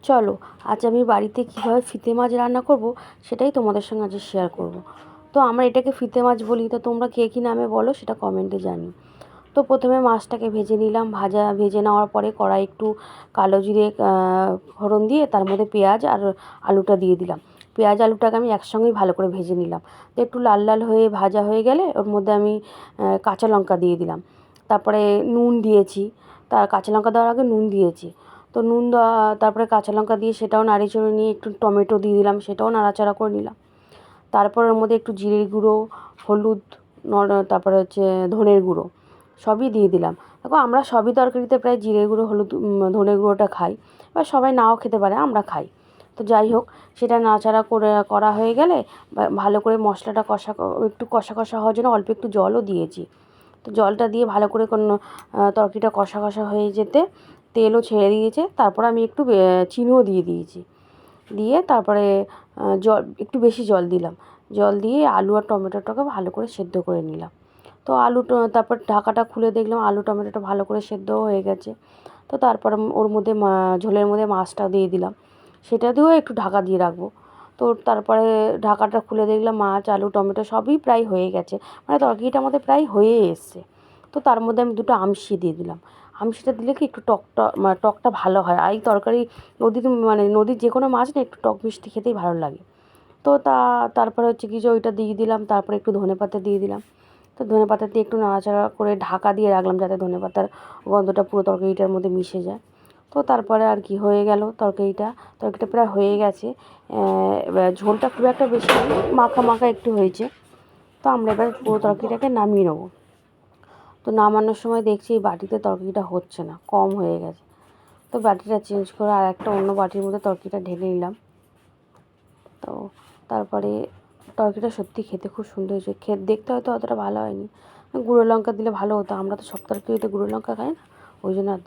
চলো আজ আমি বাড়িতে কীভাবে ফিতে মাছ রান্না করব সেটাই তোমাদের সঙ্গে আজ শেয়ার করব। তো আমরা এটাকে ফিতে মাছ বলি, তো তোমরা কে কী নামে বলো সেটা কমেন্টে জানি। তো প্রথমে মাছটাকে ভেজে নিলাম, ভেজে নেওয়ার পরে কড়াই একটু কালো জিরে ফোড়ন দিয়ে তার মধ্যে পেঁয়াজ আর আলুটা দিয়ে দিলাম। পেঁয়াজ আলুটাকে আমি একসঙ্গেই ভালো করে ভেজে নিলাম। তো একটু লাল লাল হয়ে ভাজা হয়ে গেলে ওর মধ্যে আমি কাঁচা লঙ্কা দিয়ে দিলাম। তারপরে নুন দিয়েছি, তার কাঁচা লঙ্কা দেওয়ার আগে নুন দিয়েছি। তো নুন দেওয়া, তারপরে কাঁচা লঙ্কা দিয়ে সেটাও নাড়িচড়ে নিয়ে একটু টমেটো দিয়ে দিলাম, সেটাও নাড়াচাড়া করে নিলাম। তারপর ওর মধ্যে একটু জিরের গুঁড়ো, হলুদ, তারপরে হচ্ছে ধনের গুঁড়ো সবই দিয়ে দিলাম। দেখো আমরা সবই তরকারিতে প্রায় জিরের গুঁড়ো, হলুদ, ধনের গুঁড়োটা খাই, এবার সবাই নাও খেতে পারে, আমরা খাই। তো যাই হোক, সেটা নাড়াচাড়া করা হয়ে গেলে ভালো করে মশলাটা একটু কষা কষা হওয়ার জন্য অল্প একটু জলও দিয়েছি। তো জলটা দিয়ে ভালো করে তরকারিটা কষা কষা হয়ে যেতে তেলও ছেড়ে দিয়েছে। তারপর আমি একটু চিনিও দিয়ে দিয়েছি, দিয়ে তারপরে একটু বেশি জল দিলাম। জল দিয়ে আলু আর টমেটোটাকে ভালো করে সেদ্ধ করে নিলাম। তো তারপর ঢাকাটা খুলে দেখলাম আলু টমেটোটা ভালো করে সেদ্ধও হয়ে গেছে। তো তারপর ওর মধ্যে ঝোলের মধ্যে মাছটা দিয়ে দিলাম, সেটা দিয়েও একটু ঢাকা দিয়ে রাখবো। তো তারপরে ঢাকাটা খুলে দেখলাম মাছ, আলু, টমেটো সবই প্রায় হয়ে গেছে, মানে তরকারিটা আমাদের প্রায় হয়ে এসছে। তো তার মধ্যে আমি দুটো আমশি দিয়ে দিলাম। আমশিটা দিলে কি একটু টকটা ভালো হয়, আর এই তরকারি নদীর যে কোনো মাছ না একটু টক মিষ্টি খেতেই ভালো লাগে। তো তারপরে হচ্ছে কি যে ওইটা দিয়ে দিলাম, তারপরে একটু ধনেপাতা দিয়ে দিলাম। তো ধনেপাতা দিয়ে একটু নাড়াচাড়া করে ঢাকা দিয়ে রাখলাম যাতে ধনেপাতার গন্ধটা পুরো তরকারিটার মধ্যে মিশে যায়। তো তারপরে আর কি হয়ে গেল, তরকারিটা প্রায় হয়ে গেছে। এবার ঝোলটা খুব একটা বেশি মাখা মাখা একটু হয়েছে। তো আমরা এবার পুরো তরকারিটাকে নামিয়ে নেবো। তো নামানোর সময় দেখছি এই বাটিতে তরকারিটা হচ্ছে না, কম হয়ে গেছে। তো বাটিটা চেঞ্জ করে আর একটা অন্য বাটির মধ্যে তরকারিটা ঢেলে নিলাম। তো তারপরে তরকারিটা সত্যি খেতে খুব সুন্দর হয়েছে, দেখতে হয়তো অতটা ভালো হয়নি, গুঁড়ো লঙ্কা দিলে ভালো হতো, আমরা তো সব তরকারিতে গুঁড়ো লঙ্কা খাই না, ওই জন্য